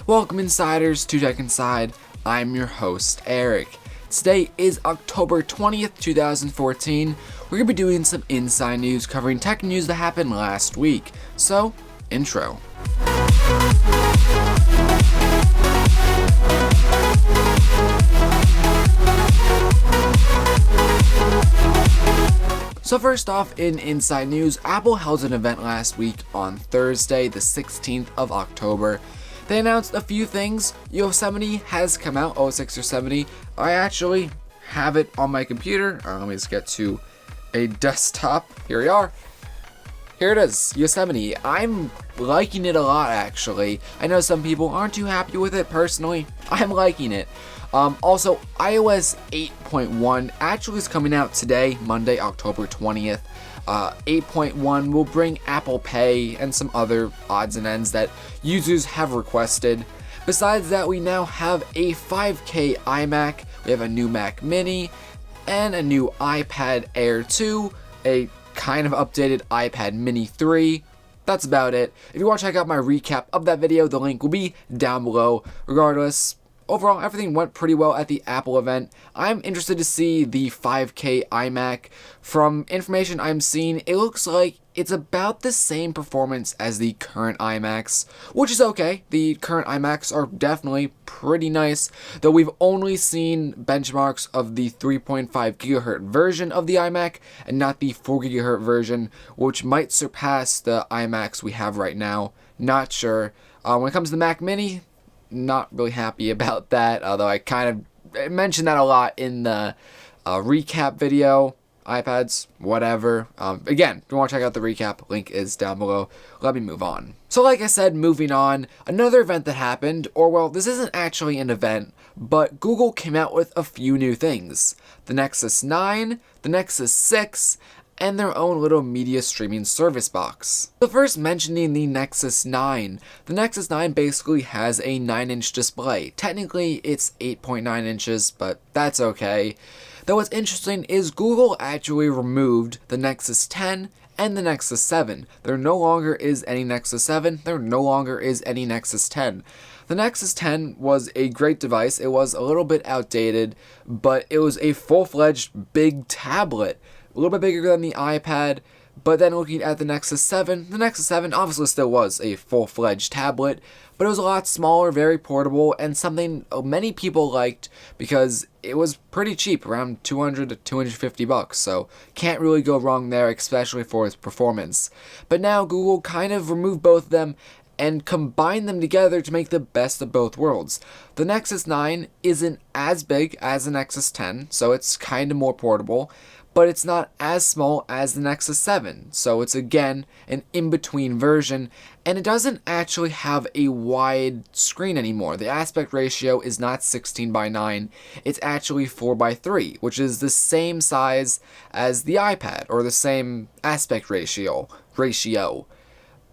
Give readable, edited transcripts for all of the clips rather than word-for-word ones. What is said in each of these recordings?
Welcome insiders to Tech Inside. I'm your host, Eric. Today is October 20th, 2014. We're going to be doing some inside news covering tech news that happened last week. So, intro. So first off, in inside news, Apple held an event last week on Thursday, the 16th of October. They announced a few things. Yosemite has come out, OS X Yosemite. I actually have it on my computer. Let me just get to a desktop. Here we are. Here it is, Yosemite. I'm liking it a lot, actually. I know some people aren't too happy with it. Personally, I'm liking it. Also, iOS 8.1 actually is coming out today, Monday, October 20th. 8.1 will bring Apple Pay and some other odds and ends that users have requested. Besides that, we now have a 5K iMac, we have a new Mac Mini, and a new iPad Air 2, a kind of updated iPad Mini 3. That's about it. If you want to check out my recap of that video, the link will be down below. Regardless, overall, everything went pretty well at the Apple event. I'm interested to see the 5K iMac. From information I'm seeing, it looks like it's about the same performance as the current iMacs, which is okay. The current iMacs are definitely pretty nice, though we've only seen benchmarks of the 3.5 GHz version of the iMac and not the 4 GHz version, which might surpass the iMacs we have right now. Not sure. When it comes to the Mac Mini, not really happy about that, although I kind of mentioned that a lot in the recap video. iPads, whatever. Again, if you want to check out the recap, link is down below. Let me move on. So like I said, moving on, another event that happened, or well, this isn't actually an event, but Google came out with a few new things. The Nexus 9, the Nexus 6, and their own little media streaming service box. So first mentioning the Nexus 9. The Nexus 9 basically has a 9-inch display. Technically, it's 8.9 inches, but that's okay. Though what's interesting is Google actually removed the Nexus 10 and the Nexus 7. There no longer is any Nexus 7, there no longer is any Nexus 10. The Nexus 10 was a great device. It was a little bit outdated, but it was a full-fledged big tablet. A little bit bigger than the iPad, but then looking at the Nexus 7 obviously still was a full-fledged tablet, but it was a lot smaller, very portable, and something many people liked because it was pretty cheap, around $200 to $250, so can't really go wrong there, especially for its performance. But now Google kind of removed both of them and combined them together to make the best of both worlds. The Nexus 9 isn't as big as the Nexus 10, so it's kind of more portable, but it's not as small as the Nexus 7, so it's again an in-between version, and it doesn't actually have a wide screen anymore. The aspect ratio is not 16:9, it's actually 4:3, which is the same size as the iPad, or the same aspect ratio.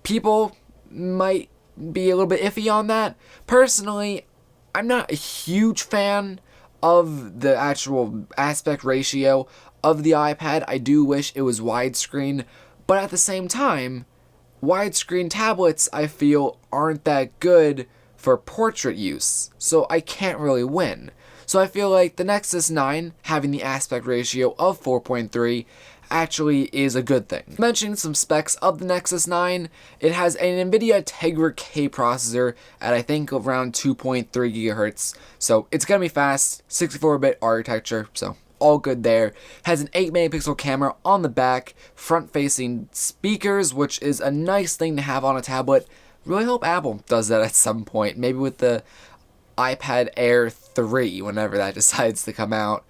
People might be a little bit iffy on that. Personally, I'm not a huge fan of the actual aspect ratio of the iPad. I do wish it was widescreen, but at the same time, widescreen tablets, I feel, aren't that good for portrait use, so I can't really win. So I feel like the Nexus 9 having the aspect ratio of 4.3 actually is a good thing. Mentioning some specs of the Nexus 9, it has an NVIDIA Tegra K processor at I think around 2.3 GHz, so it's gonna be fast, 64-bit architecture, so all good there. Has an 8-megapixel camera on the back, front-facing speakers, which is a nice thing to have on a tablet. Really hope Apple does that at some point, maybe with the iPad Air 3, whenever that decides to come out.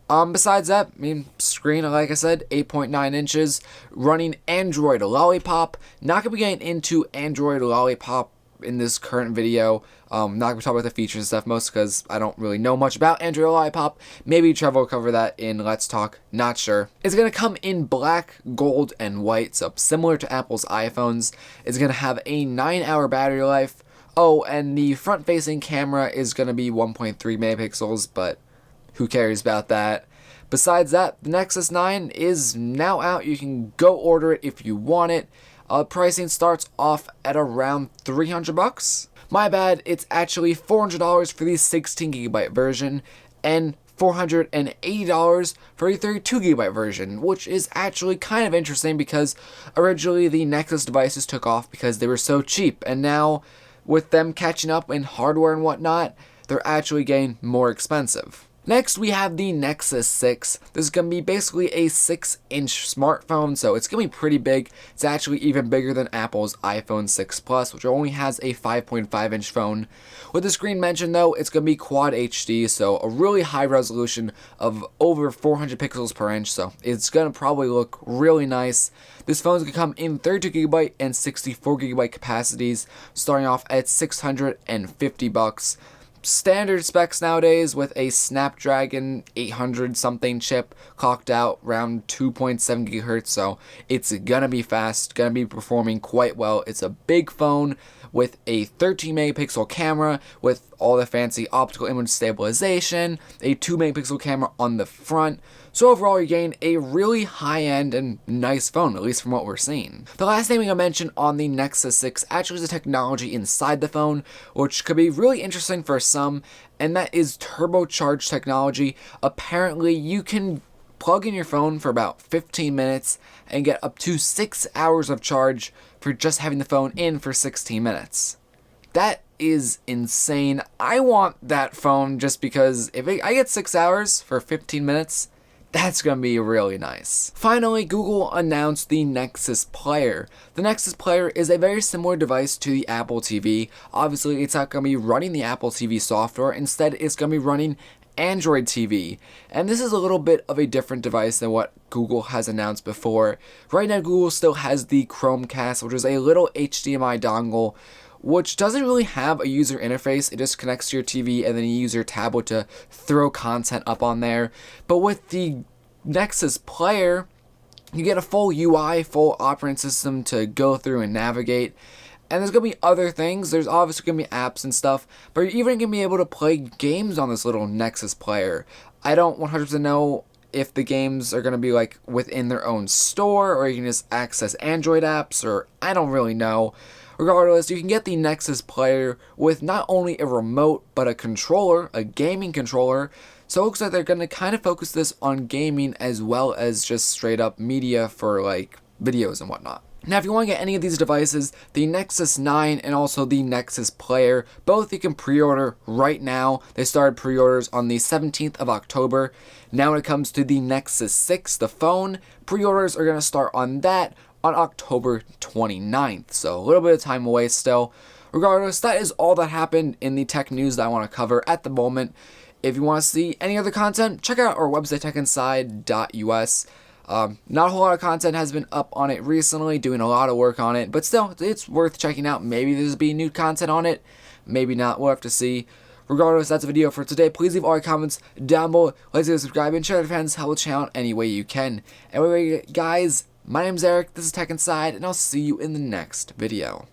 Besides that, screen, like I said, 8.9 inches, running Android Lollipop. Not going to be getting into Android Lollipop in this current video. Not going to be talking about the features and stuff, most because I don't really know much about Android Lollipop. Maybe Trevor will cover that in Let's Talk, not sure. It's going to come in black, gold, and white, so similar to Apple's iPhones. It's going to have a 9-hour battery life. Oh, and the front-facing camera is going to be 1.3 megapixels, but who cares about that? Besides that, the Nexus 9 is now out. You can go order it if you want it. Pricing starts off at around $300. My bad, it's actually $400 for the 16GB version and $480 for a 32GB version, which is actually kind of interesting because originally the Nexus devices took off because they were so cheap, and now with them catching up in hardware and whatnot, they're actually getting more expensive. Next, we have the Nexus 6. This is going to be basically a 6-inch smartphone, so it's going to be pretty big. It's actually even bigger than Apple's iPhone 6 Plus, which only has a 5.5-inch phone. With the screen mentioned, though, it's going to be Quad HD, so a really high resolution of over 400 pixels per inch, so it's going to probably look really nice. This phone's going to come in 32GB and 64GB capacities, starting off at $650. Standard specs nowadays with a Snapdragon 800 something chip clocked out around 2.7 GHz, so it's gonna be fast, gonna be performing quite well. It's a big phone with a 13 megapixel camera with all the fancy optical image stabilization, a 2 megapixel camera on the front. So overall, you're getting a really high-end and nice phone, at least from what we're seeing. The last thing I'm going to mention on the Nexus 6 actually is the technology inside the phone, which could be really interesting for some, and that is turbocharged technology. Apparently, you can plug in your phone for about 15 minutes and get up to 6 hours of charge for just having the phone in for 16 minutes. That is insane. I want that phone just because if I get 6 hours for 15 minutes, that's going to be really nice. Finally, Google announced the Nexus Player. The Nexus Player is a very similar device to the Apple TV. Obviously, it's not going to be running the Apple TV software. Instead, it's going to be running Android TV. And this is a little bit of a different device than what Google has announced before. Right now, Google still has the Chromecast, which is a little HDMI dongle, which doesn't really have a user interface. It just connects to your TV and then you use your tablet to throw content up on there. But with the Nexus Player, you get a full UI, full operating system to go through and navigate. And there's going to be other things. There's obviously going to be apps and stuff, but you're even going to be able to play games on this little Nexus Player. I don't 100% know if the games are going to be like within their own store or you can just access Android apps, or I don't really know. Regardless, you can get the Nexus Player with not only a remote, but a controller, a gaming controller. So it looks like they're going to kind of focus this on gaming as well as just straight up media for like videos and whatnot. Now, if you want to get any of these devices, the Nexus 9 and also the Nexus Player, both you can pre-order right now. They started pre-orders on the 17th of October. Now when it comes to the Nexus 6, the phone, pre-orders are going to start on that on October 29th, so a little bit of time away still. Regardless, that is all that happened in the tech news that I want to cover at the moment. If you want to see any other content, check out our website, techinside.us. Not a whole lot of content has been up on it recently, doing a lot of work on it, but still, it's worth checking out. Maybe there's be new content on it, maybe not, we'll have to see. Regardless, that's the video for today. Please leave all your comments down below, like, subscribe, and share with friends, help the channel any way you can. Anyway, guys, my name's Eric, this is Tech Inside, and I'll see you in the next video.